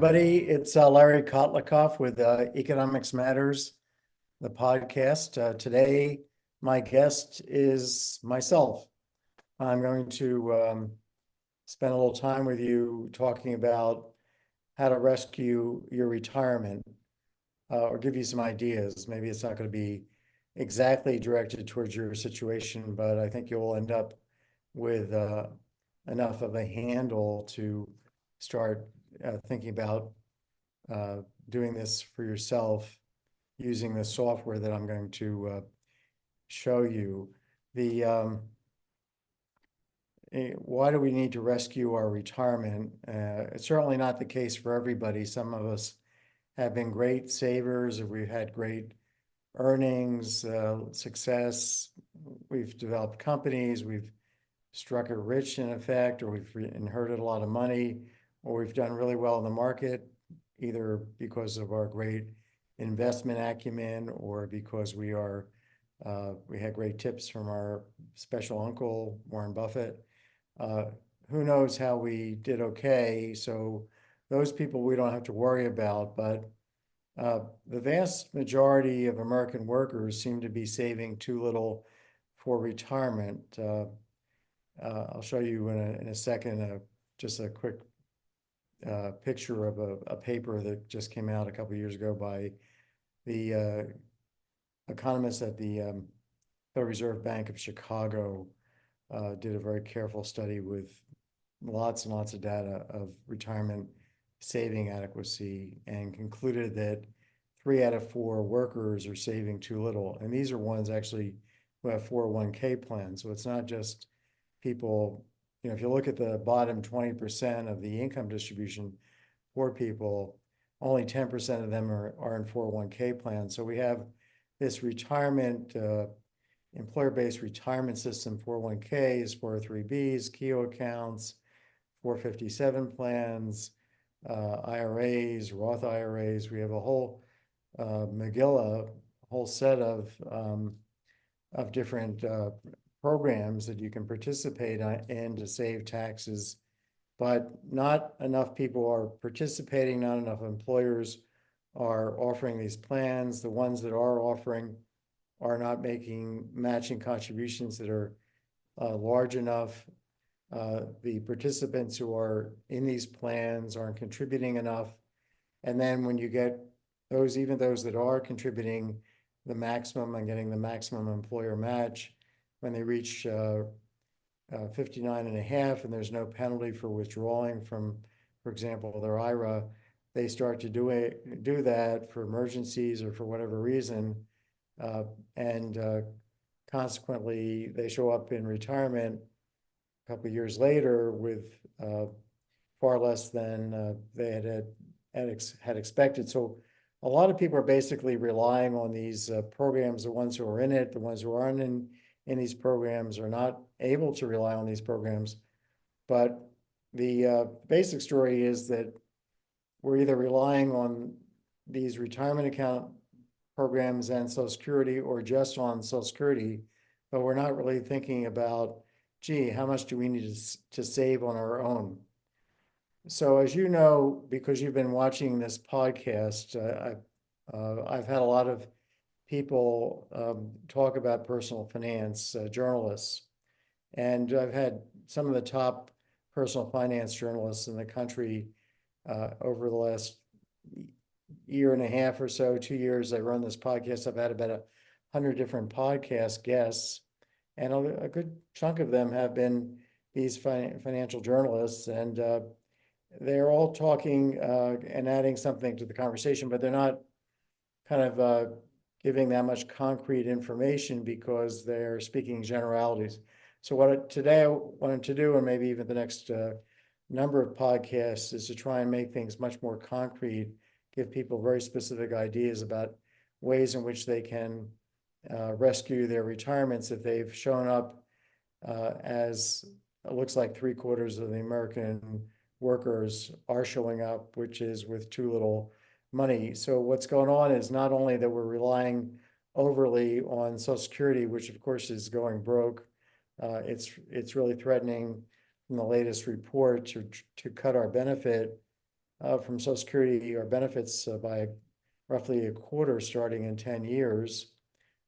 everybody. It's Larry Kotlikoff with Economics Matters, the podcast. Today, my guest is myself. I'm going to spend a little time with you talking about how to rescue your retirement or give you some ideas. Maybe it's not going to be exactly directed towards your situation, but I think you'll end up with enough of a handle to start thinking about doing this for yourself using the software that I'm going to show you. Why do we need to rescue our retirement? It's certainly not the case for everybody. Some of us have been great savers, or we've had great earnings, success. We've developed companies, we've struck it rich in effect, or we've inherited a lot of money, or we've done really well in the market, either because of our great investment acumen or because we had great tips from our special uncle, Warren Buffett. Who knows how we did okay? So those people we don't have to worry about, but the vast majority of American workers seem to be saving too little for retirement. I'll show you in a second just a quick picture of a paper that just came out a couple of years ago by the economists at the Federal Reserve Bank of Chicago. Did a very careful study with lots and lots of data of retirement saving adequacy and concluded that 3 out of 4 workers are saving too little. And these are ones actually who have 401k plans. So it's not just people, if you look at the bottom 20% of the income distribution for people, only 10% of them are in 401k plans. So we have this retirement, employer-based retirement system, 401ks, 403bs, KEO accounts, 457 plans, IRAs, Roth IRAs. We have a whole Megillah, a whole set of different programs that you can participate in to save taxes, but not enough people are participating, not enough employers are offering these plans. The ones that are offering are not making matching contributions that are large enough. The participants who are in these plans aren't contributing enough. And then when you get even those that are contributing the maximum and getting the maximum employer match, when they reach 59 and a half and there's no penalty for withdrawing from, for example, their IRA, they start to do that for emergencies or for whatever reason. And consequently, they show up in retirement a couple of years later with far less than they had expected. So a lot of people are basically relying on these programs. The ones who are in it, the ones who aren't in these programs are not able to rely on these programs. But the basic story is that we're either relying on these retirement account programs and Social Security or just on Social Security, but we're not really thinking about, gee, how much do we need to save on our own? So as you know, because you've been watching this podcast, I've had a lot of people talk about personal finance, journalists, and I've had some of the top personal finance journalists in the country over the last year and a half or so, 2 years. I run this podcast. I've had about 100 different podcast guests, and a good chunk of them have been these financial journalists, and they're all talking and adding something to the conversation, but they're not kind of giving that much concrete information because they're speaking generalities. So today I wanted to do, and maybe even the next number of podcasts, is to try and make things much more concrete, give people very specific ideas about ways in which they can rescue their retirements if they've shown up as it looks like 3/4 of the American workers are showing up, which is with too little money. So what's going on is not only that we're relying overly on Social Security, which of course is going broke, it's really threatening from the latest report to cut our benefit from Social Security or benefits by roughly a quarter starting in 10 years.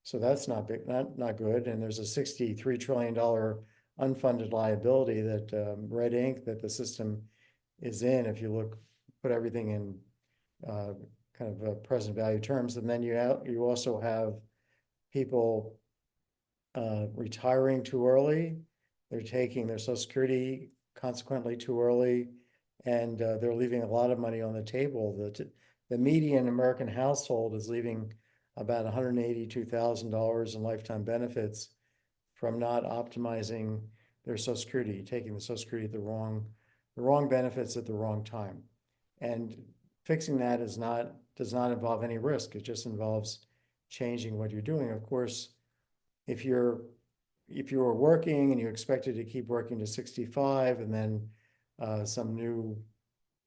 So that's not big, not good. And there's a $63 trillion unfunded liability that red ink that the system is in. If you look, put everything in kind of present value terms, and then you also have people retiring too early. They're taking their Social Security consequently too early, and they're leaving a lot of money on the table. The median American household is leaving about $182,000 in lifetime benefits from not optimizing their Social Security, taking the Social Security at the wrong benefits at the wrong time. And fixing that does not involve any risk. It just involves changing what you're doing. Of course, if you were working and you expected to keep working to 65, and then some new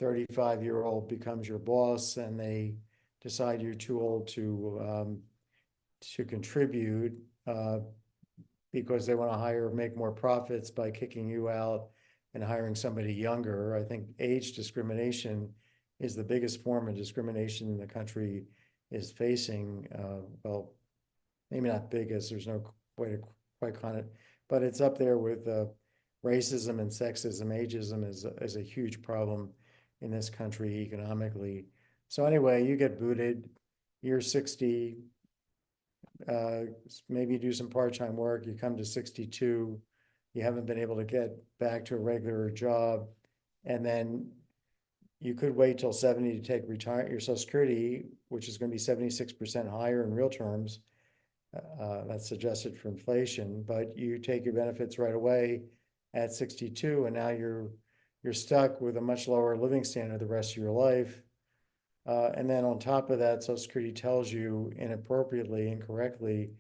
35-year-old becomes your boss and they decide you're too old to contribute because they want to make more profits by kicking you out and hiring somebody younger. I think age discrimination is the biggest form of discrimination the country is facing. Well, maybe not biggest, there's no way to quite con it, but it's up there with racism and sexism. Ageism is a huge problem in this country economically. So anyway, you get booted, you're 60, maybe you do some part-time work, you come to 62, you haven't been able to get back to a regular job, and then you could wait till 70 to take your Social Security, which is going to be 76% higher in real terms. That's adjusted for inflation, but you take your benefits right away at 62, and now you're stuck with a much lower living standard the rest of your life. And then on top of that, Social Security tells you inappropriately, incorrectly,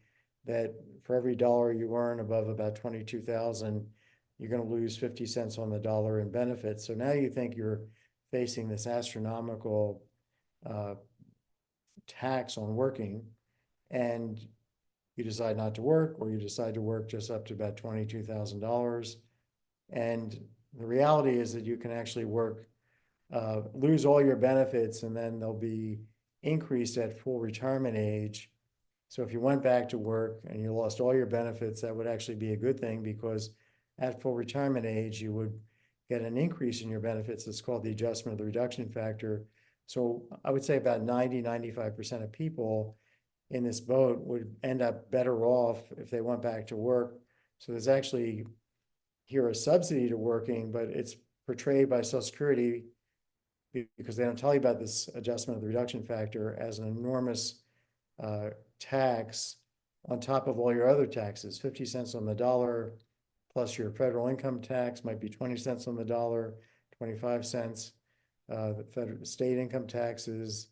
that for every dollar you earn above about 22,000, you're going to lose 50 cents on the dollar in benefits. So now you think you're facing this astronomical tax on working, and you decide not to work, or you decide to work just up to about $22,000. And the reality is that you can actually lose all your benefits, and then they'll be increased at full retirement age. So if you went back to work and you lost all your benefits, that would actually be a good thing, because at full retirement age, you would get an increase in your benefits. It's called the adjustment of the reduction factor. So I would say about 95% of people in this boat would end up better off if they went back to work. So there's actually here a subsidy to working, but it's portrayed by Social Security, because they don't tell you about this adjustment of the reduction factor, as an enormous tax on top of all your other taxes. 50 cents on the dollar plus your federal income tax might be 20 cents on the dollar, 25 cents. The federal state income taxes,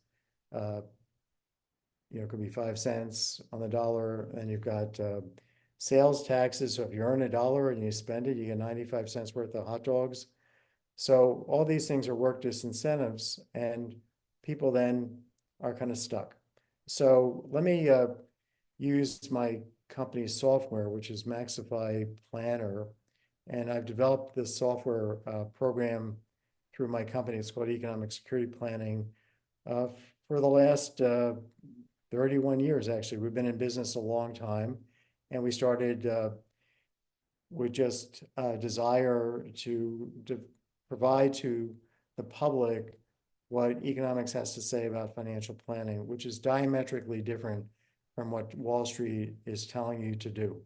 could be 5 cents on the dollar. And you've got sales taxes. So if you earn $1 and you spend it, you get 95 cents worth of hot dogs. So all these things are work disincentives, and people then are kind of stuck. So let me use my company's software, which is Maxifi Planner. And I've developed this software program through my company. It's called Economic Security Planning. For the last 31 years, actually. We've been in business a long time, and we started with just a desire to provide to the public what economics has to say about financial planning, which is diametrically different from what Wall Street is telling you to do.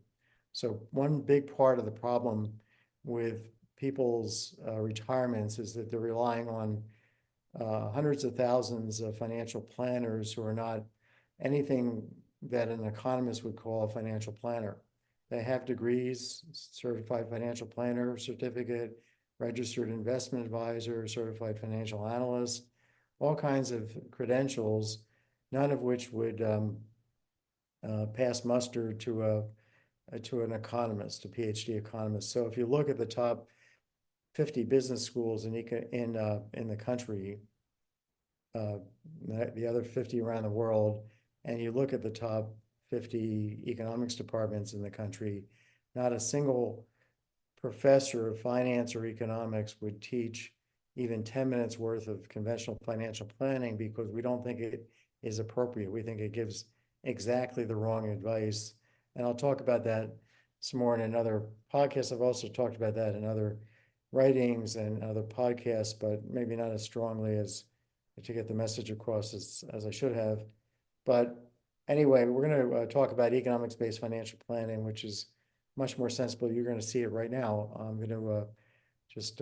So one big part of the problem with people's retirements is that they're relying on hundreds of thousands of financial planners who are not anything that an economist would call a financial planner. They have degrees, certified financial planner certificate, registered investment advisor, certified financial analyst, all kinds of credentials, none of which would pass muster to an economist, a PhD economist. So if you look at the top 50 business schools in the country, the other 50 around the world, and you look at the top 50 economics departments in the country, not a single professor of finance or economics would teach even 10 minutes worth of conventional financial planning because we don't think it is appropriate. We think it gives exactly the wrong advice. And I'll talk about that some more in another podcast. I've also talked about that in other writings and other podcasts, but maybe not as strongly as to get the message across as I should have. But anyway, we're going to talk about economics-based financial planning, which is much more sensible. You're going to see it right now. I'm going to just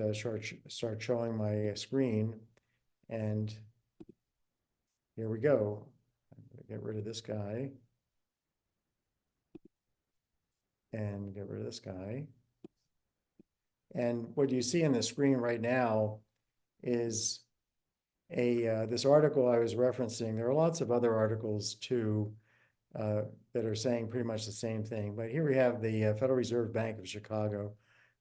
start showing my screen, and here we go. I'm going to get rid of this guy and get rid of this guy. And what you see on the screen right now is this article I was referencing. There are lots of other articles too that are saying pretty much the same thing. But here we have the Federal Reserve Bank of Chicago.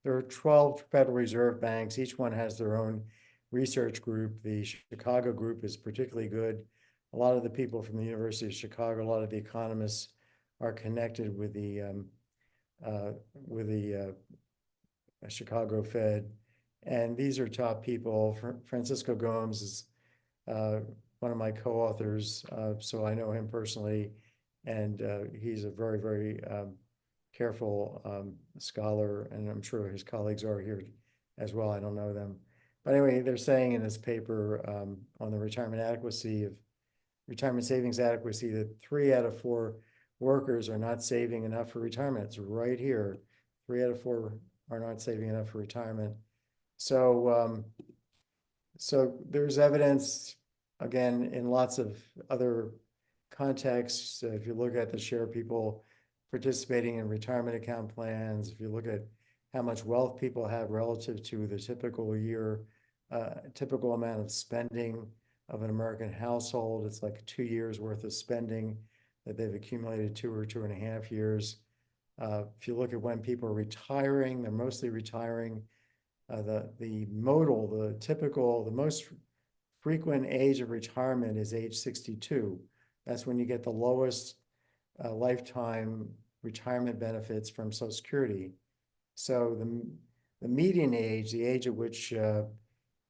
There are 12 Federal Reserve banks. Each one has their own research group. The Chicago group is particularly good. A lot of the people from the University of Chicago, a lot of the economists are connected with the Chicago Fed. And these are top people. Francisco Gomes is one of my co-authors, so I know him personally, and he's a very, very careful scholar, and I'm sure his colleagues are here as well. I don't know them. But anyway, they're saying in this paper on the retirement savings adequacy, that 3 out of 4 workers are not saving enough for retirement. It's right here. 3 out of 4 are not saving enough for retirement. So, so there's evidence, again, in lots of other contexts. If you look at the share of people participating in retirement account plans, if you look at how much wealth people have relative to the typical year, typical amount of spending of an American household, it's like 2 years worth of spending that they've accumulated 2 or 2.5 years. If you look at when people are retiring, they're mostly retiring. The most frequent age of retirement is age 62. That's when you get the lowest lifetime retirement benefits from Social Security. So the median age, the age at which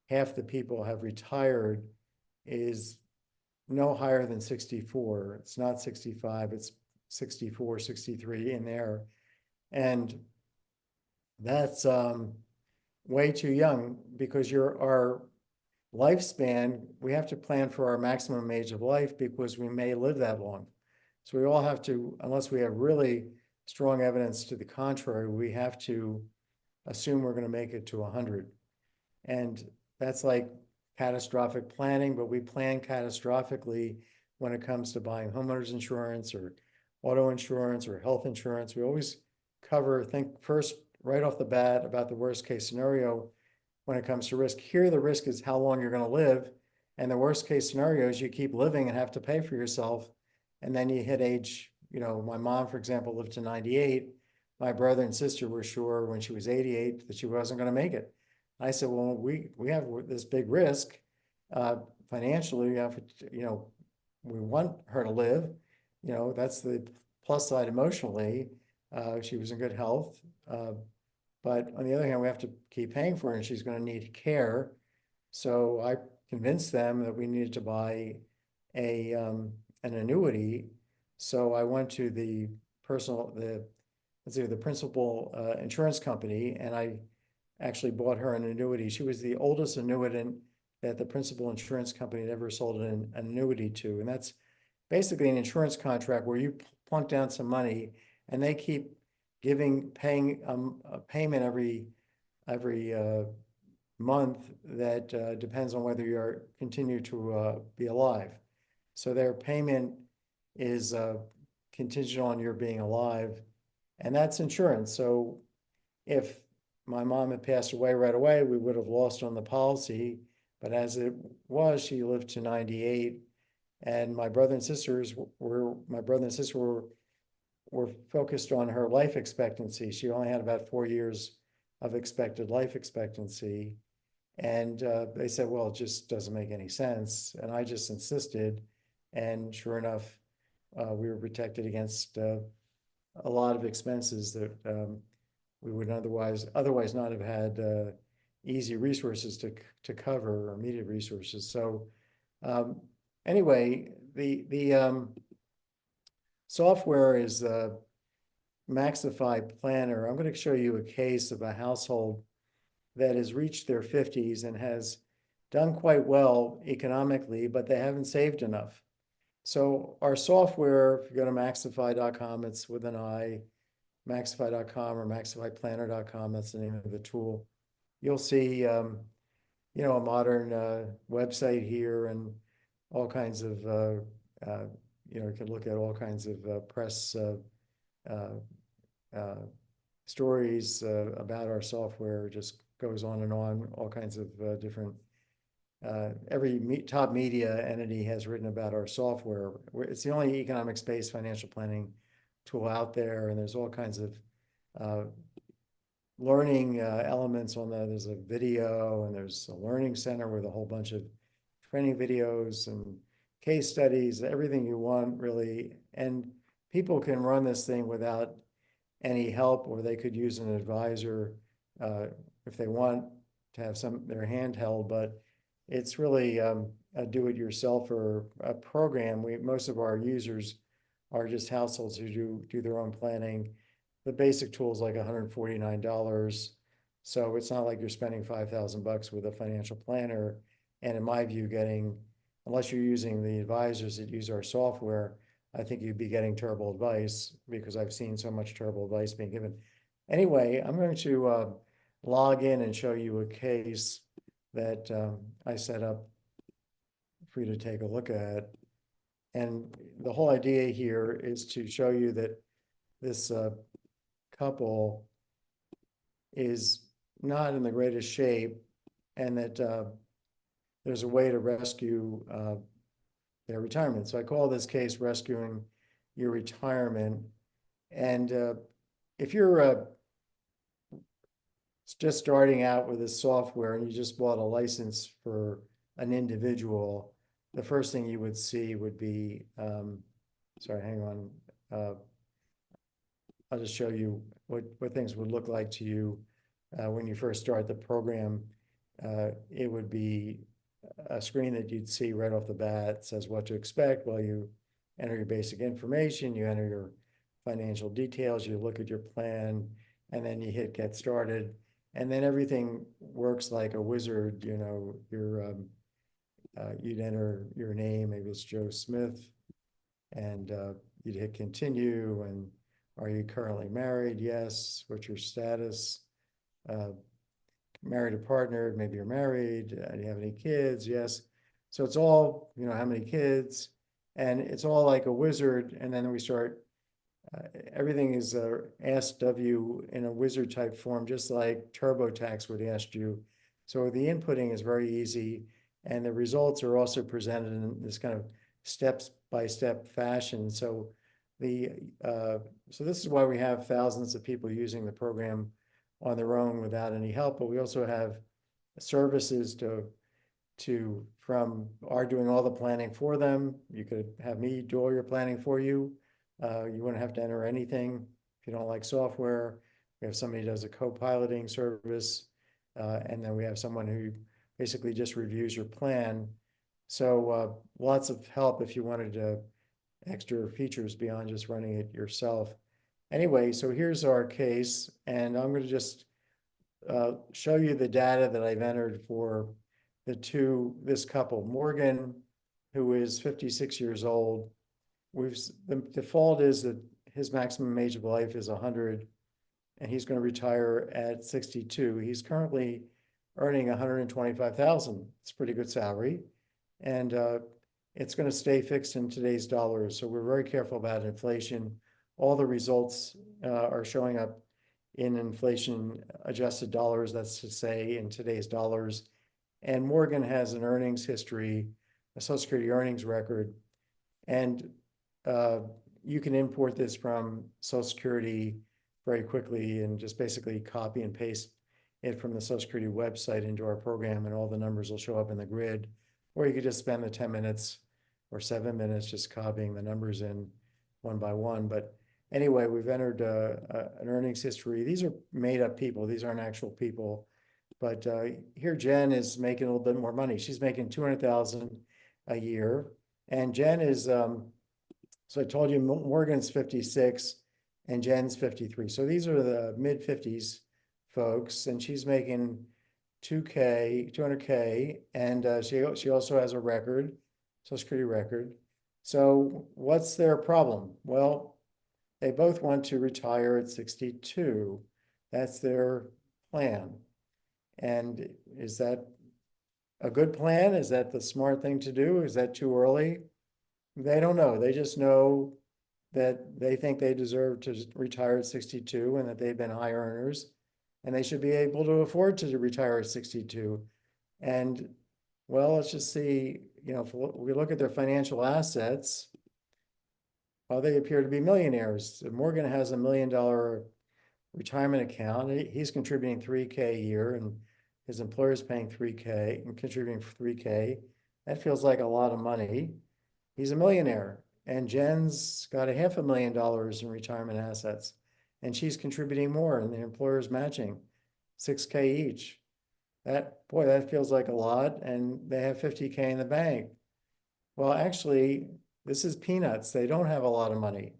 half the people have retired, is no higher than 64. It's not 65, it's 64, 63 in there. And that's way too young, because our lifespan, we have to plan for our maximum age of life because we may live that long. So we all have to, unless we have really strong evidence to the contrary, we have to assume we're going to make it to 100. And that's like catastrophic planning, but we plan catastrophically when it comes to buying homeowners insurance or auto insurance or health insurance. We always think first right off the bat about the worst case scenario when it comes to risk. Here, the risk is how long you're going to live. And the worst case scenario is you keep living and have to pay for yourself. And then you hit age, my mom, for example, lived to 98. My brother and sister were sure when she was 88 that she wasn't going to make it. I said, well, we have this big risk financially. We want her to live. That's the plus side emotionally. She was in good health. But on the other hand, we have to keep paying for her, and she's going to need care. So I convinced them that we needed to buy an annuity. So I went to the principal insurance company, and I actually bought her an annuity. She was the oldest annuitant that the principal insurance company had ever sold an annuity to. And that's basically an insurance contract where you plunk down some money and they keep paying a payment every month that depends on whether you continue to be alive. So their payment is contingent on your being alive, and that's insurance. So if my mom had passed away right away, we would have lost on the policy. But as it was, she lived to 98, and my brother and sister were focused on her life expectancy. She only had about 4 years of expected life expectancy. And they said, well, it just doesn't make any sense. And I just insisted. And sure enough, we were protected against a lot of expenses that we would otherwise not have had easy resources to cover, or immediate resources. So anyway, the software is Maxifi Planner. I'm going to show you a case of a household that has reached their 50s and has done quite well economically, but they haven't saved enough. So our software, if you go to Maxify.com, it's with an I, Maxify.com or MaxifyPlanner.com, that's the name of the tool. You'll see, a modern website here, and all kinds of, you can look at all kinds of press stories about our software. Just goes on and on, all kinds of different, every top media entity has written about our software. It's the only economics-based financial planning tool out there, and there's all kinds of learning elements on that. There's a video, and there's a learning center with a whole bunch of training videos and case studies, everything you want, really. And people can run this thing without any help, or they could use an advisor if they want to have their handheld, but it's really a do-it-yourself or a program. Most of our users are just households who do their own planning. The basic tool is like $149. So it's not like you're spending $5,000 with a financial planner. And in my view, unless you're using the advisors that use our software, I think you'd be getting terrible advice, because I've seen so much terrible advice being given. Anyway, I'm going to log in and show you a case that I set up for you to take a look at. And the whole idea here is to show you that this couple is not in the greatest shape, and that there's a way to rescue their retirement. So I call this case Rescuing Your Retirement. And if you're just starting out with this software and you just bought a license for an individual, the first thing you would see would be, sorry, hang on. I'll just show you what things would look like to you when you first start the program. It would be a screen that you'd see right off the bat. It says what to expect. Well, you enter your basic information, you enter your financial details, you look at your plan, and then you hit get started. And then everything works like a wizard. You'd enter your name, maybe it's Joe Smith, and you'd hit continue. And are you currently married? Yes. What's your status? Married or partnered? Maybe you're married. Do you have any kids? Yes. So it's all, how many kids, and it's all like a wizard. And then we start, everything is asked of you in a wizard type form, just like TurboTax would ask you. So the inputting is very easy, and the results are also presented in this kind of step-by-step fashion. So so this is why we have thousands of people using the program on their own without any help. But we also have services from doing all the planning for them. You could have me do all your planning for you. You wouldn't have to enter anything if you don't like software. We have somebody who does a co-piloting service, and then we have someone who basically just reviews your plan. So lots of help if you wanted extra features beyond just running it yourself. Anyway, so here's our case, and I'm going to just show you the data that I've entered for this couple. Morgan, who is 56 years old, the default is that his maximum age of life is 100, and he's going to retire at 62. He's currently earning $125,000. It's a pretty good salary, and it's going to stay fixed in today's dollars. So we're very careful about inflation. All the results are showing up in inflation adjusted dollars, that's to say in today's dollars. And Morgan has an earnings history, a Social Security earnings record, and you can import this from Social Security very quickly and just basically copy and paste it from the Social Security website into our program, and all the numbers will show up in the grid. Or you could just spend the 10 minutes or 7 minutes just copying the numbers in one by one. But anyway, we've entered an earnings history. These are made up people. These aren't actual people. But here Jen is making a little bit more money. She's making 200,000 a year. And Jen is, so I told you Morgan's 56 and Jen's 53. So these are the mid 50s folks, and she's making 200K, and she also has a record, Social Security record. So what's their problem? Well, they both want to retire at 62. That's their plan. And is that a good plan? Is that the smart thing to do? Is that too early? They don't know. They just know that they think they deserve to retire at 62 and that they've been high earners and they should be able to afford to retire at 62. And well, let's just see, if we look at their financial assets, well, they appear to be millionaires. Morgan has $1 million retirement account. He's contributing 3K a year and his employer is paying 3K and contributing 3K. That feels like a lot of money. He's a millionaire. And Jen's got $500,000 in retirement assets, and she's contributing more, and the employer's matching 6K each. That feels like a lot, and they have 50K in the bank. Well, actually, this is peanuts. They don't have a lot of money.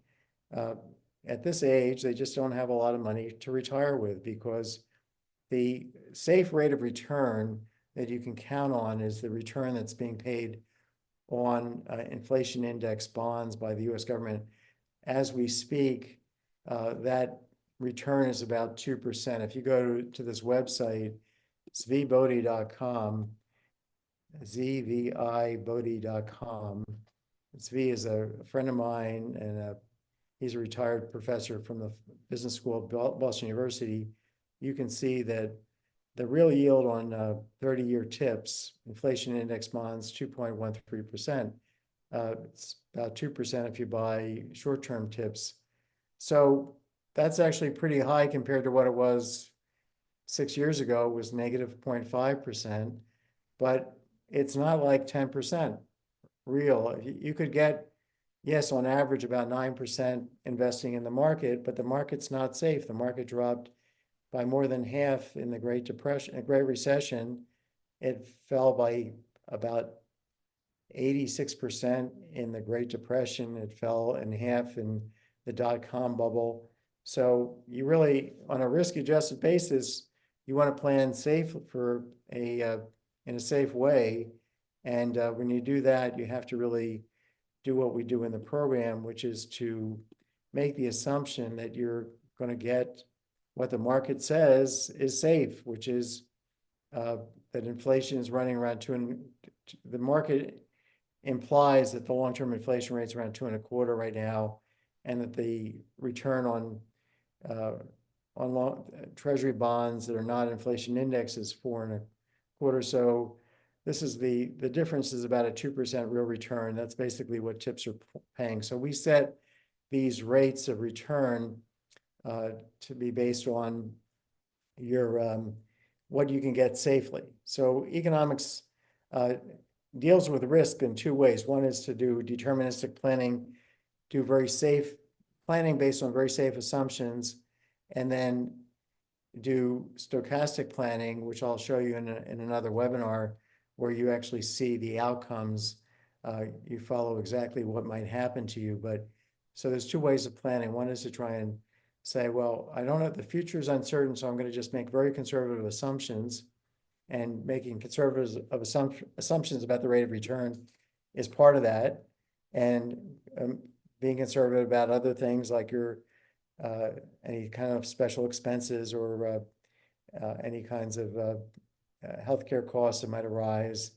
At this age, they just don't have a lot of money to retire with, because the safe rate of return that you can count on is the return that's being paid on inflation index bonds by the US government. As we speak, that return is about 2%. If you go to this website, zvbodhi.com, zvibodhi.com. Zvi is a friend of mine, and he's a retired professor from the business school of Boston University. You can see that the real yield on 30-year TIPS, inflation index bonds, 2.13%. It's about 2% if you buy short-term TIPS. So that's actually pretty high compared to what it was 6 years ago. It was negative 0.5%, but it's not like 10% real. You could get, yes, on average about 9% investing in the market, but the market's not safe. The market dropped by more than half in the Great Depression, Great Recession. It fell by about 86% in the Great Depression. It fell in half in the dot-com bubble. So you really, on a risk-adjusted basis, you want to plan safe for in a safe way. And when you do that, you have to really do what we do in the program, which is to make the assumption that you're going to get what the market says is safe, which is that inflation is running around the market implies that the long-term inflation rate is around 2.25 right now, and that the return on long treasury bonds that are not inflation index is 4.25. So this is the difference is about a 2% real return. That's basically what TIPS are paying. So we set these rates of return to be based on your what you can get safely. So economics deals with risk in two ways. One is to do deterministic planning, do very safe planning based on very safe assumptions, and then do stochastic planning, which I'll show you in another webinar, where you actually see the outcomes. You follow exactly what might happen to you. But so there's two ways of planning. One is to try and say, well, I don't know, the future is uncertain, so I'm going to just make very conservative assumptions, and making conservative assumptions about the rate of return is part of that. And being conservative about other things like your any kind of special expenses or any kinds of healthcare costs that might arise.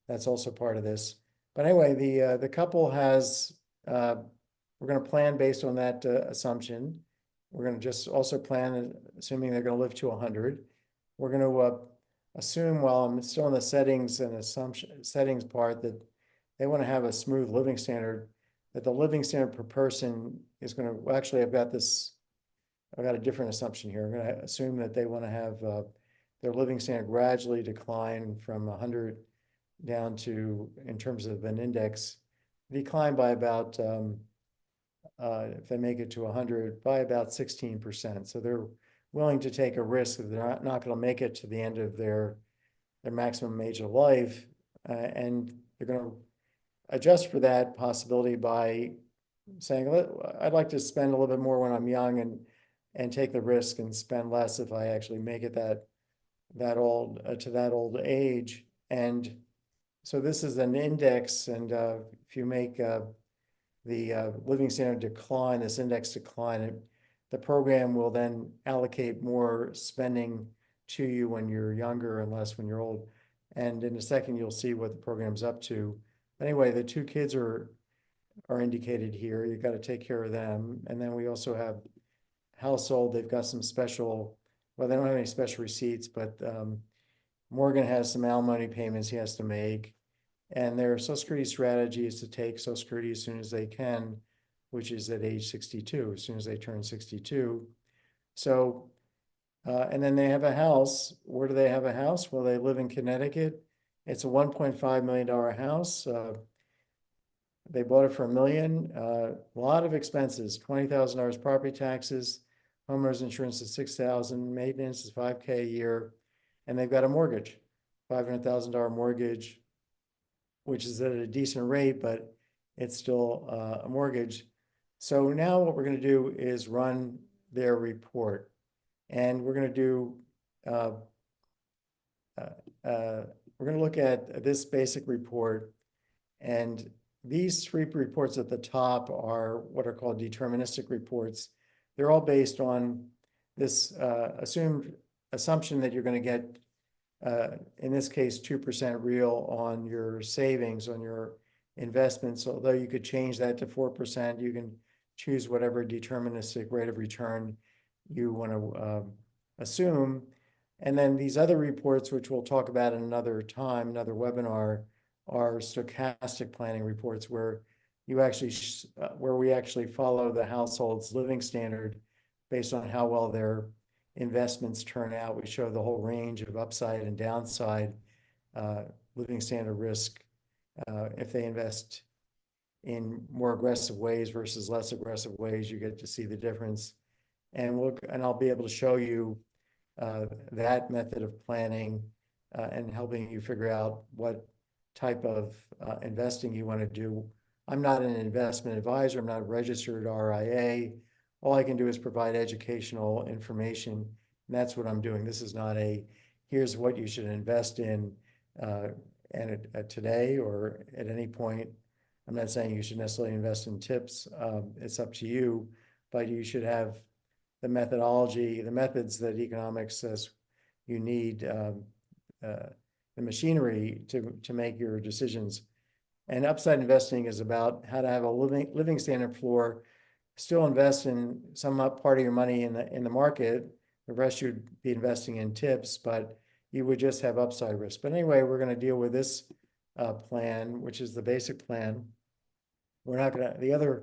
That's also part of this. But anyway, the couple has, we're going to plan based on that assumption. We're going to just also plan assuming they're going to live to 100. We're going to assume, while I'm still in the settings and settings part, that they want to have a smooth living standard, that the living standard per person is going to, well, actually I've got a different assumption here. I'm going to assume that they want to have their living standard gradually decline from 100 down to, in terms of an index, decline by about, if they make it to 100, by about 16%. So their willing to take a risk that they're not going to make it to the end of their maximum age of life, and they're going to adjust for that possibility by saying, I'd like to spend a little bit more when I'm young and take the risk and spend less if I actually make it that old to that old age. And so this is an index, and if you make the living standard decline, this index decline, the program will then allocate more spending to you when you're younger and less when you're old. And in a second, you'll see what the program's up to. Anyway, the two kids are indicated here. You've got to take care of them. And then we also have household. They've got some special, well, they don't have any special receipts, but Morgan has some alimony payments he has to make. And their Social Security strategy is to take Social Security as soon as they can, which is at age 62, as soon as they turn 62. So, and then they have a house. Where do they have a house? Well, they live in Connecticut. It's a $1.5 million house. They bought it for $1 million. A lot of expenses, $20,000 property taxes, homeowners insurance is $6,000, maintenance is $5K a year, and they've got a mortgage, $500,000 mortgage, which is at a decent rate, but it's still a mortgage. So now what we're going to do is run their report, and we're going to do we're going to look at this basic report, and these three reports at the top are what are called deterministic reports. They're all based on this assumption that you're going to get, in this case, 2% real on your savings, on your investments. Although you could change that to 4%, you can choose whatever deterministic rate of return you want to assume. And then these other reports, which we'll talk about in another time, another webinar, are stochastic planning reports where you actually where we actually follow the household's living standard based on how well their investments turn out. We show the whole range of upside and downside living standard risk if they invest in more aggressive ways versus less aggressive ways. You get to see the difference, and I'll be able to show you that method of planning and helping you figure out what type of investing you want to do. I'm not an investment advisor. I'm not a registered RIA. All I can do is provide educational information, and that's what I'm doing. This is not a, here's what you should invest in today or at any point. I'm not saying you should necessarily invest in tips. It's up to you, but you should have the methodology, the methods that economics says you need, the machinery to make your decisions. And upside investing is about how to have a living standard floor, still invest in some part of your money in the market. The rest you'd be investing in tips, but you would just have upside risk. But anyway, we're going to deal with this plan, which is the basic plan. We're not going to, the other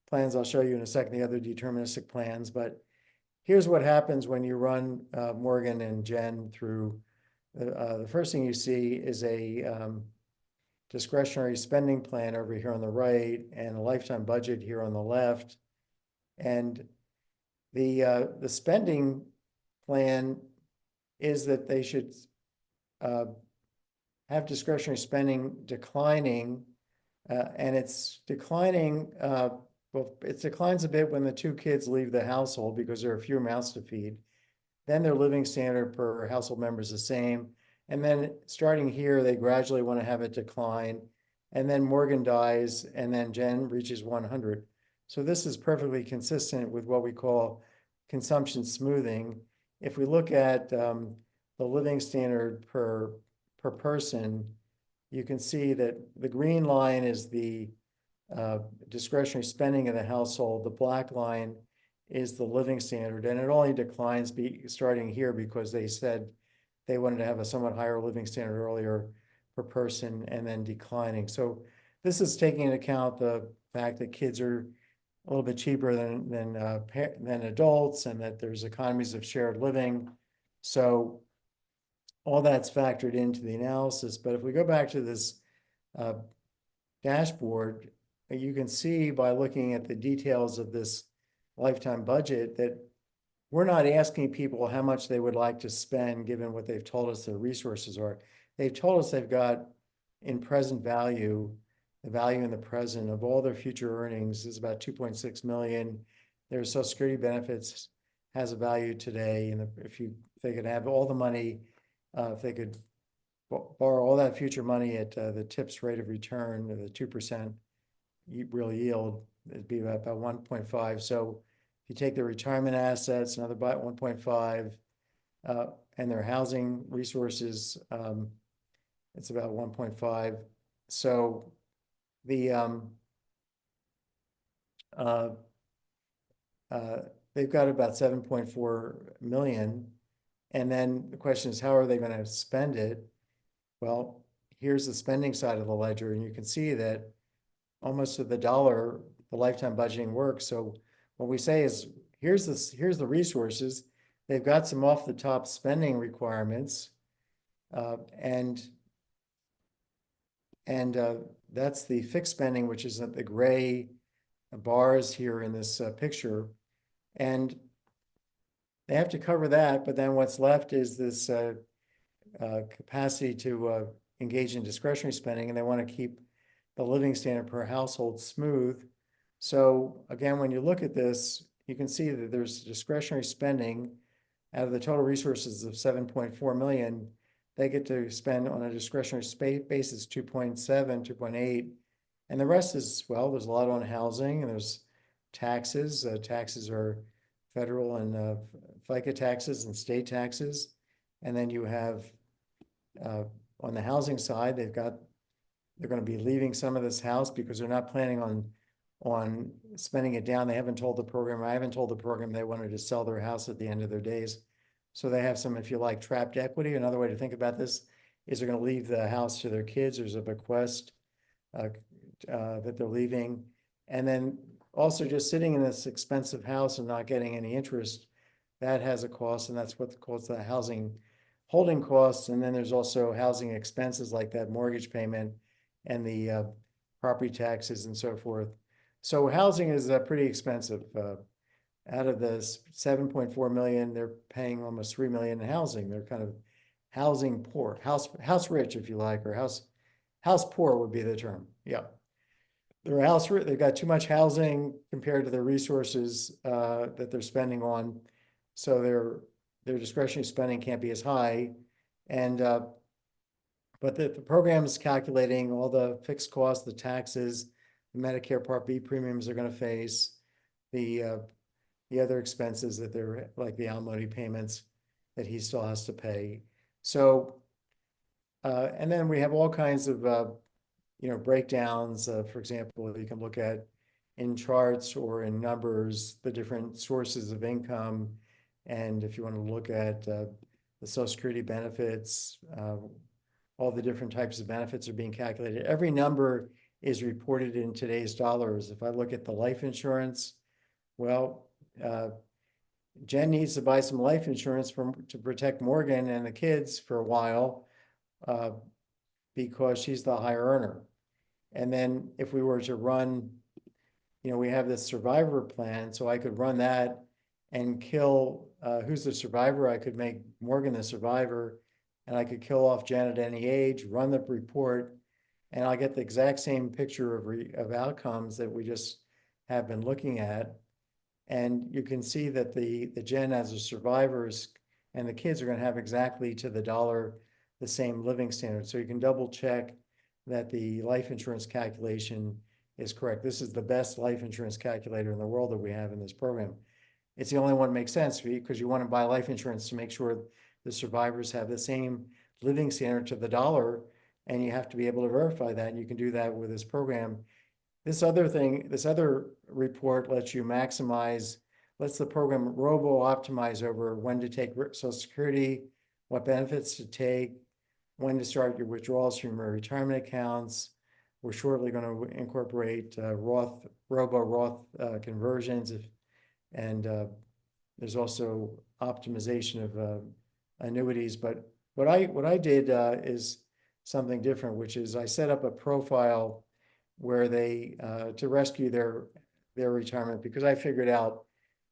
plans I'll show you in a second, the other deterministic plans, but here's what happens when you run Morgan and Jen through. The first thing you see is a discretionary spending plan over here on the right and a lifetime budget here on the left. And the spending plan is that they should have discretionary spending declining, and it's declining. Well, it declines a bit when the two kids leave the household because there are fewer mouths to feed. Then their living standard per household member is the same. And then starting here, they gradually want to have it decline. And then Morgan dies, and then Jen reaches 100. So this is perfectly consistent with what we call consumption smoothing. If we look at the living standard per person, you can see that the green line is the discretionary spending of the household. The black line is the living standard, and it only declines starting here because they said they wanted to have a somewhat higher living standard earlier per person and then declining. So this is taking into account the fact that kids are a little bit cheaper than adults, and that there's economies of shared living. So all that's factored into the analysis. But if we go back to this dashboard, you can see by looking at the details of this lifetime budget that we're not asking people how much they would like to spend, given what they've told us their resources are. They've told us they've got in present value, the value in the present of all their future earnings is about 2.6 million. Their Social Security benefits has a value today, and if they could have all the money, if they could borrow all that future money at the TIPS rate of return, the 2% real yield, it'd be about 1.5. So if you take their retirement assets, another about 1.5, and their housing resources, it's about 1.5. So the they've got about 7.4 million. And then the question is, how are they going to spend it? Well, here's the spending side of the ledger, and you can see that almost to the dollar, the lifetime budgeting works. So what we say is, here's the resources. They've got some off the top spending requirements, and that's the fixed spending, which is the gray bars here in this picture, and they have to cover that. But then what's left is this capacity to engage in discretionary spending, and they want to keep the living standard per household smooth. So again, when you look at this, you can see that there's discretionary spending out of the total resources of 7.4 million. They get to spend on a discretionary basis 2.7, 2.8, and the rest is, well, there's a lot on housing, and there's taxes. Taxes are federal and FICA taxes and state taxes. And then you have on the housing side, they're going to be leaving some of this house because they're not planning on spending it down. They haven't told the program, I haven't told the program they wanted to sell their house at the end of their days. So they have some, if you like, trapped equity. Another way to think about this is they're going to leave the house to their kids. There's a bequest that they're leaving. And then also just sitting in this expensive house and not getting any interest, that has a cost, and that's what calls the housing holding costs. And then there's also housing expenses like that mortgage payment and the property taxes and so forth. So housing is pretty expensive. Out of the 7.4 million, they're paying almost 3 million in housing. They're kind of housing poor, house rich, if you like, or house poor would be the term. Yeah. They've got too much housing compared to their resources that they're spending on. So their discretionary spending can't be as high. And but the program is calculating all the fixed costs, the taxes, the Medicare Part B premiums they're going to face, the other expenses that they're, like the alimony payments that he still has to pay. So, and then we have all kinds of breakdowns. For example, you can look at in charts or in numbers the different sources of income, and if you want to look at the Social Security benefits, all the different types of benefits are being calculated. Every number is reported in today's dollars. If I look at the life insurance, well, Jen needs to buy some life insurance to protect Morgan and the kids for a while because she's the higher earner. And then if we were to run, we have this survivor plan, so I could run that and kill who's the survivor. I could make Morgan the survivor, and I could kill off Jen at any age, run the report, and I'll get the exact same picture of outcomes that we just have been looking at. And you can see that the Jen as the survivors and the kids are going to have exactly to the dollar the same living standard. So you can double check that the life insurance calculation is correct. This is the best life insurance calculator in the world that we have in this program. It's the only one that makes sense for you because you want to buy life insurance to make sure the survivors have the same living standard to the dollar, and you have to be able to verify that, and you can do that with this program. This other report lets the program robo-optimize over when to take Social Security, what benefits to take, when to start your withdrawals from your retirement accounts. We're shortly going to incorporate robo-Roth conversions, and there's also optimization of annuities. But what I did is something different, which is I set up a profile where they to rescue their retirement, because I figured out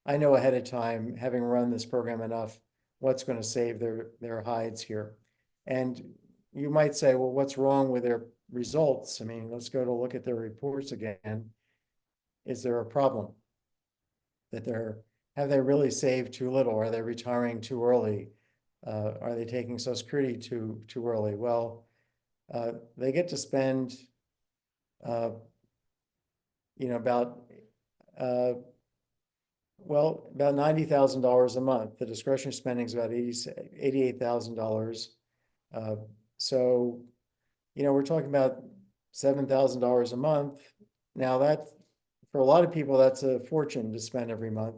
I know ahead of time, having run this program enough, what's going to save their hides here. And you might say, well, what's wrong with their results? I mean, let's go to look at their reports again. Is there a problem that have they really saved too little? Are they retiring too early? Are they taking Social Security too early? Well, they get to spend, uh, about about $90,000 a month. The discretionary spending is about $88,000. So, we're talking about $7,000 a month. Now that, for a lot of people, that's a fortune to spend every month.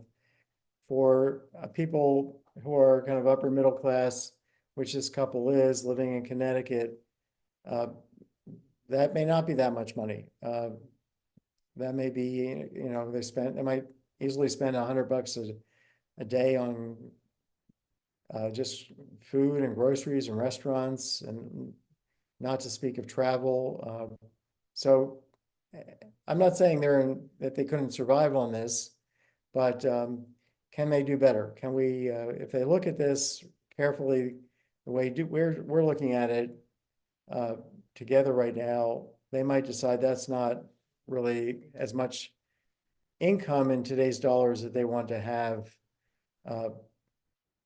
For people who are kind of upper middle class, which this couple is, living in Connecticut, that may not be that much money. That may be, they might easily spend $100 a day on just food and groceries and restaurants, and not to speak of travel. So I'm not saying that they couldn't survive on this, but can they do better? Can we, if they look at this carefully, the way we're looking at it together right now, they might decide that's not really as much income in today's dollars that they want to have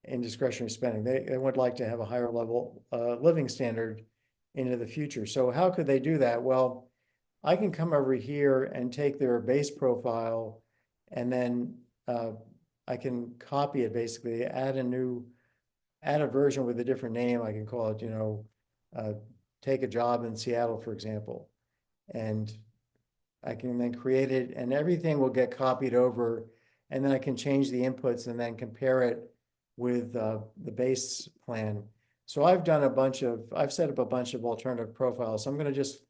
in discretionary spending. They would like to have a higher level living standard into the future. So how could they do that? Well, I can come over here and take their base profile, and then I can copy it, basically, add a version with a different name. I can call it, take a job in Seattle, for example. And I can then create it, and everything will get copied over, and then I can change the inputs and then compare it with the base plan. So I've set up a bunch of alternative profiles. So I'm going to just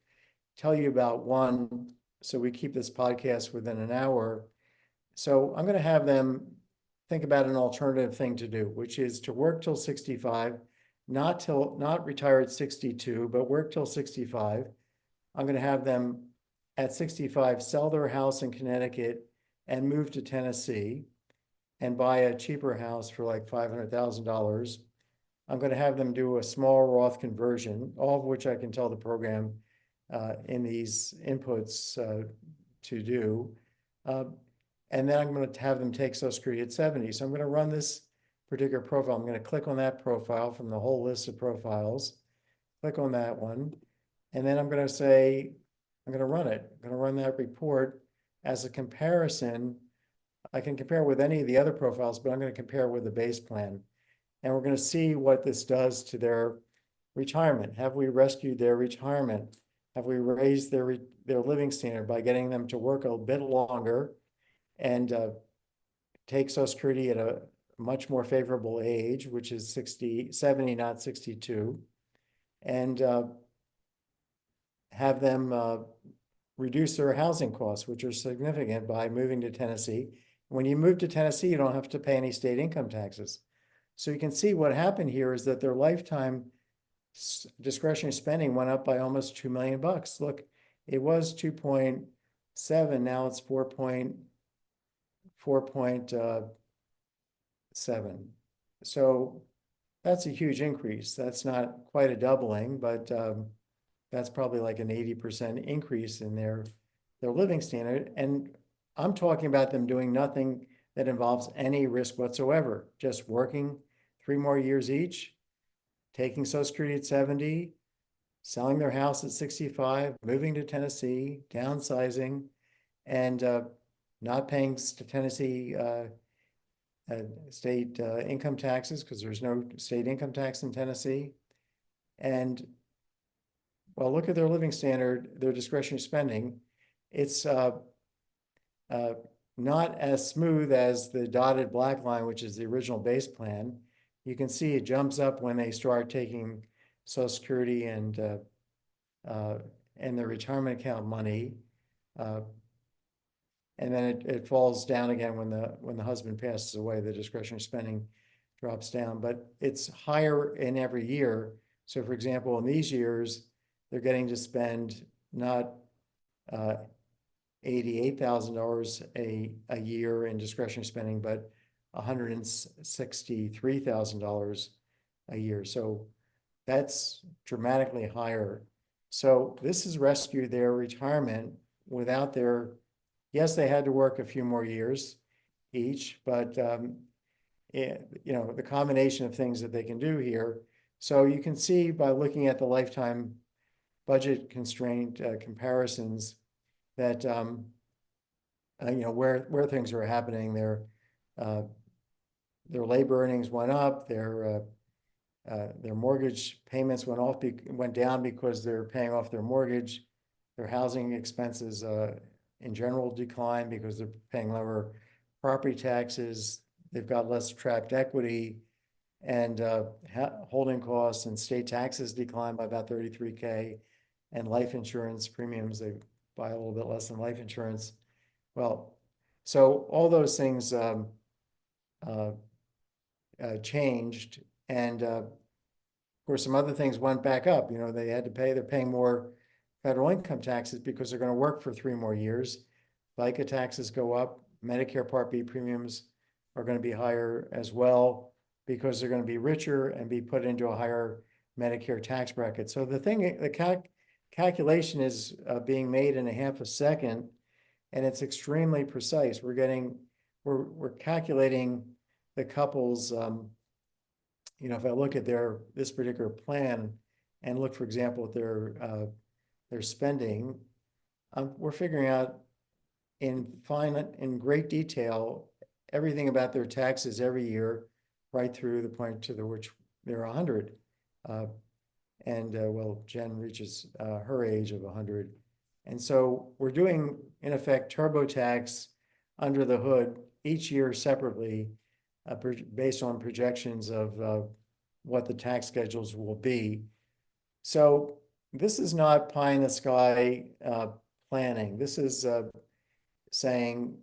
tell you about one, so we keep this podcast within an hour. So I'm going to have them think about an alternative thing to do, which is to work till 65, not retire at 62, but work till 65. I'm going to have them at 65 sell their house in Connecticut and move to Tennessee and buy a cheaper house for like $500,000. I'm going to have them do a small Roth conversion, all of which I can tell the program in these inputs to do. And then I'm going to have them take Social Security at 70. So I'm going to run this particular profile. I'm going to click on that profile from the whole list of profiles, click on that one. And then I'm going to say, I'm going to run it. I'm going to run that report as a comparison. I can compare with any of the other profiles, but I'm going to compare with the base plan. And we're going to see what this does to their retirement. Have we rescued their retirement? Have we raised their living standard by getting them to work a bit longer and take Social Security at a much more favorable age, which is 70, not 62, and have them reduce their housing costs, which are significant, by moving to Tennessee. When you move to Tennessee, you don't have to pay any state income taxes. So you can see what happened here is that their lifetime discretionary spending went up by almost $2 million. Look, it was 2.7, now it's 4.7. So that's a huge increase. That's not quite a doubling, but that's probably like an 80% increase in their living standard. And I'm talking about them doing nothing that involves any risk whatsoever, just working 3 more years each, taking Social Security at 70, selling their house at 65, moving to Tennessee, downsizing, and not paying Tennessee state income taxes, because there's no state income tax in Tennessee. And well, look at their living standard, their discretionary spending. It's not as smooth as the dotted black line, which is the original base plan. You can see it jumps up when they start taking Social Security and the retirement account money, and then it falls down again when the husband passes away. The discretionary spending drops down, but it's higher in every year. So, for example, in these years, they're getting to spend not $88,000 a year in discretionary spending, but $163,000 a year. So that's dramatically higher. So this has rescued their retirement without their, yes, they had to work a few more years each, but the combination of things that they can do here. So you can see by looking at the lifetime budget constraint comparisons that where things are happening. Their labor earnings went up. Their mortgage payments went down because they're paying off their mortgage. Their housing expenses in general decline because they're paying lower property taxes. They've got less trapped equity, and holding costs and state taxes decline by about $33K, and life insurance premiums, they buy a little bit less than life insurance. Well, so all those things changed, and of course some other things went back up. They're paying more federal income taxes because they're going to work for 3 more years. FICA taxes go up. Medicare Part B premiums are going to be higher as well because they're going to be richer and be put into a higher Medicare tax bracket. So the calculation is being made in a half a second, and it's extremely precise. We're calculating the couple's, if I look at this particular plan and look, for example, at their spending, we're figuring out in great detail everything about their taxes every year, right through the point to which they're 100. Well, Jen reaches her age of 100. And so we're doing, in effect, TurboTax under the hood each year separately, based on projections of what the tax schedules will be. So this is not pie in the sky planning. This is saying,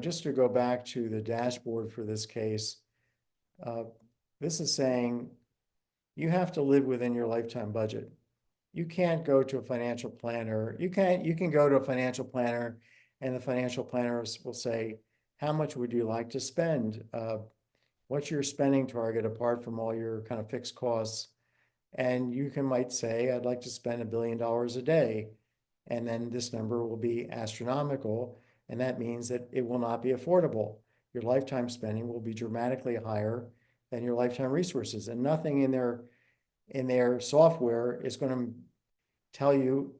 just to go back to the dashboard for this case, this is saying you have to live within your lifetime budget. You can't go to a financial planner. You can go to a financial planner, and the financial planners will say, how much would you like to spend? What's your spending target apart from all your kind of fixed costs? And you might say, I'd like to spend $1 billion a day. And then this number will be astronomical. And that means that it will not be affordable. Your lifetime spending will be dramatically higher than your lifetime resources. And nothing in their software is going to tell you,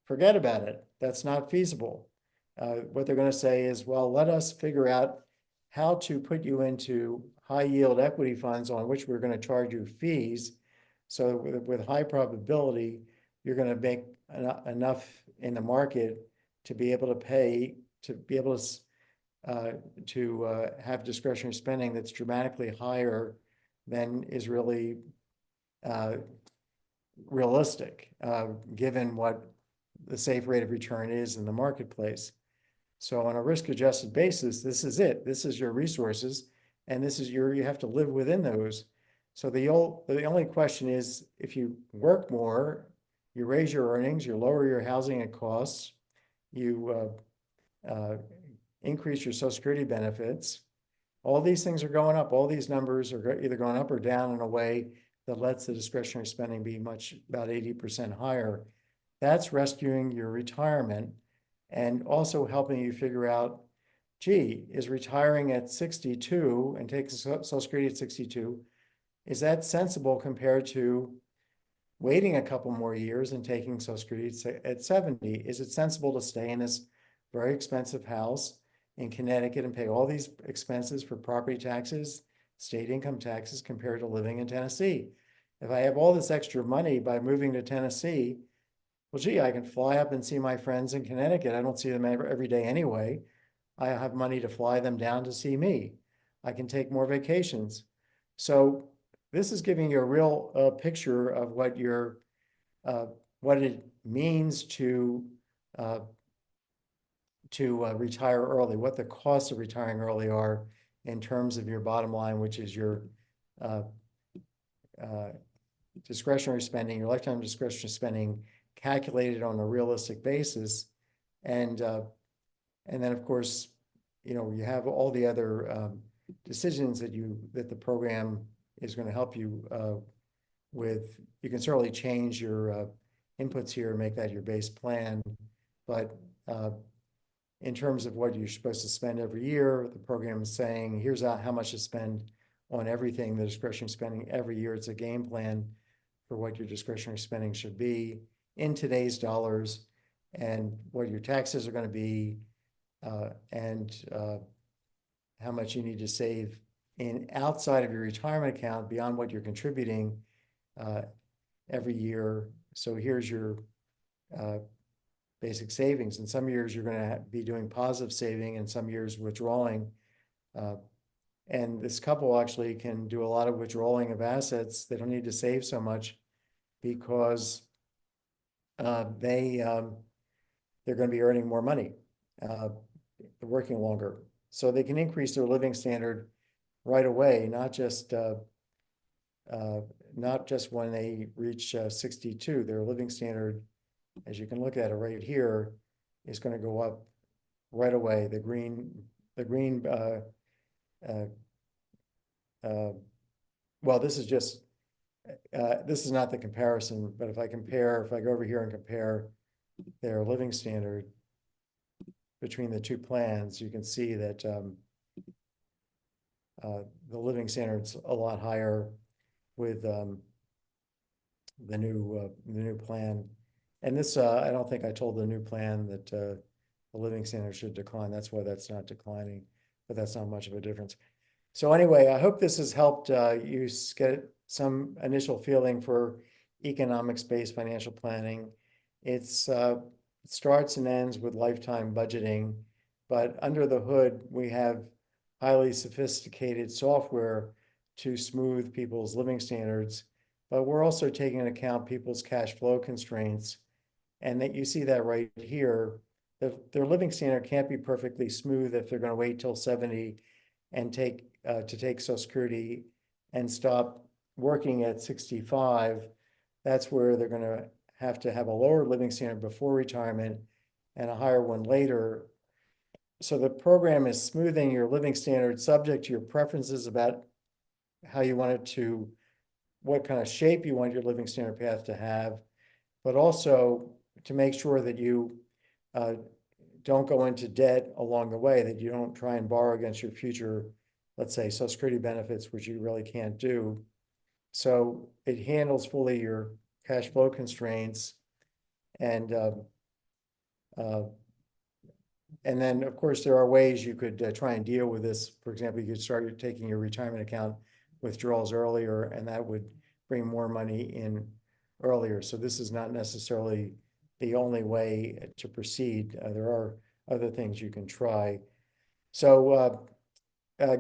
forget about it. That's not feasible. What they're going to say is, well, let us figure out how to put you into high yield equity funds on which we're going to charge you fees. So with high probability, you're going to make enough in the market to be able to pay, to be able to have discretionary spending that's dramatically higher than is really realistic, given what the safe rate of return is in the marketplace. So on a risk-adjusted basis, this is it. This is your resources, and you have to live within those. So the only question is, if you work more, you raise your earnings, you lower your housing costs, you increase your Social Security benefits. All these things are going up. All these numbers are either going up or down in a way that lets the discretionary spending be about 80% higher. That's rescuing your retirement and also helping you figure out, gee, is retiring at 62 and taking Social Security at 62, is that sensible compared to waiting a couple more years and taking Social Security at 70? Is it sensible to stay in this very expensive house in Connecticut and pay all these expenses for property taxes, state income taxes, compared to living in Tennessee? If I have all this extra money by moving to Tennessee, well, gee, I can fly up and see my friends in Connecticut. I don't see them every day anyway. I have money to fly them down to see me. I can take more vacations. So this is giving you a real picture of what it means to retire early, what the costs of retiring early are in terms of your bottom line, which is your discretionary spending, your lifetime discretionary spending calculated on a realistic basis. And And then, of course, you have all the other decisions that the program is going to help you with. You can certainly change your inputs here and make that your base plan. But in terms of what you're supposed to spend every year, the program is saying, here's how much to spend on everything, the discretionary spending every year. It's a game plan for what your discretionary spending should be in today's dollars, and what your taxes are going to be, and how much you need to save in outside of your retirement account beyond what you're contributing every year. So here's your basic savings. In some years, you're going to be doing positive saving, and some years withdrawing. And this couple actually can do a lot of withdrawing of assets. They don't need to save so much because they're going to be earning more money, working longer. So they can increase their living standard right away, not just when they reach 62. Their living standard, as you can look at it right here, is going to go up right away. Well, this is not the comparison, but if I go over here and compare their living standard between the two plans, you can see that the living standard's a lot higher with the new plan. And this, I don't think I told the new plan that the living standard should decline. That's why that's not declining, but that's not much of a difference. So anyway, I hope this has helped you get some initial feeling for economics-based financial planning. It starts and ends with lifetime budgeting, but under the hood, we have highly sophisticated software to smooth people's living standards, but we're also taking into account people's cash flow constraints. And that you see that right here, their living standard can't be perfectly smooth if they're going to wait till 70 and take Social Security and stop working at 65. That's where they're going to have a lower living standard before retirement and a higher one later. So the program is smoothing your living standard subject to your preferences about how you want it to, what kind of shape you want your living standard path to have, but also to make sure that you don't go into debt along the way, that you don't try and borrow against your future, let's say, Social Security benefits, which you really can't do. So it handles fully your cash flow constraints. And then, of course, there are ways you could try and deal with this. For example, you could start taking your retirement account withdrawals earlier, and that would bring more money in earlier. So this is not necessarily the only way to proceed. There are other things you can try. So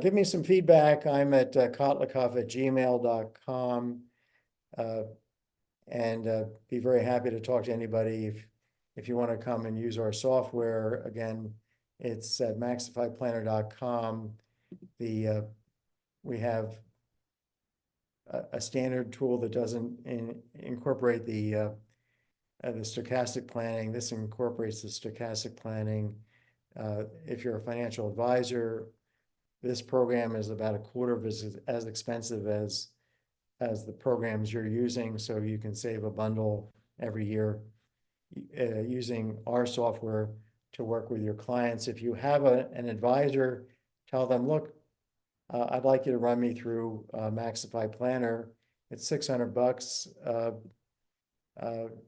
give me some feedback. I'm at kotlikoff@gmail.com, and be very happy to talk to anybody if you want to come and use our software. Again, it's at maxifiplanner.com. We have a standard tool that doesn't incorporate the stochastic planning. This incorporates the stochastic planning. If you're a financial advisor, this program is about a quarter of as expensive as the programs you're using, so you can save a bundle every year using our software to work with your clients. If you have an advisor, tell them, look, I'd like you to run me through Maxifi Planner. It's $600.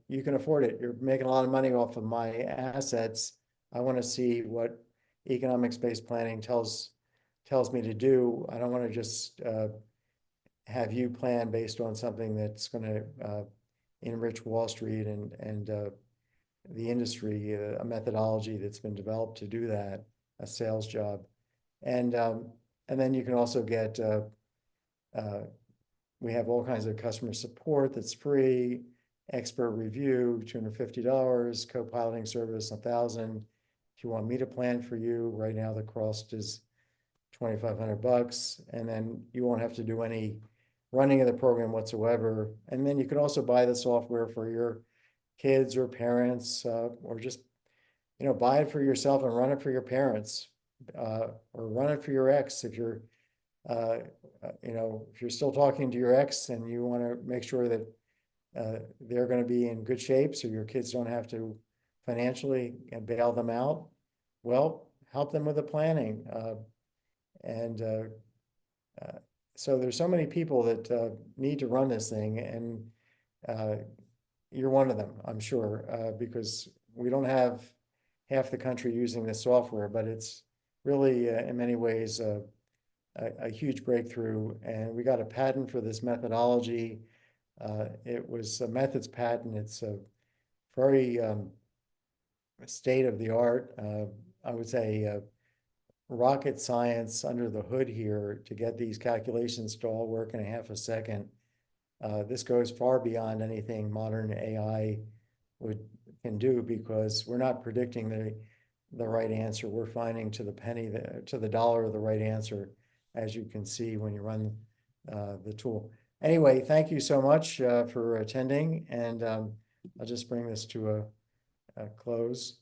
You can afford it. You're making a lot of money off of my assets. I want to see what economics-based planning tells me to do. I don't want to just have you plan based on something that's going to enrich Wall Street and the industry, a methodology that's been developed to do that, a sales job. And then you can also get, we have all kinds of customer support that's free, expert review, $250, co-piloting service, $1,000. If you want me to plan for you, right now the cost is $2,500, and then you won't have to do any running of the program whatsoever. And then you can also buy the software for your kids or parents, or just buy it for yourself and run it for your parents, or run it for your ex if you're, uh, if you're still talking to your ex and you want to make sure that they're going to be in good shape so your kids don't have to financially bail them out. Well, help them with the planning. And so there's so many people that need to run this thing, and you're one of them, I'm sure, because we don't have half the country using this software, but it's really in many ways a huge breakthrough. And we got a patent for this methodology. It was a methods patent. It's a very state of the art, I would say, rocket science under the hood here to get these calculations to all work in a half a second. This goes far beyond anything modern AI can do, because we're not predicting the right answer. We're finding to the penny, to the dollar, the right answer, as you can see when you run the tool. Anyway, thank you so much for attending, and I'll just bring this to a close.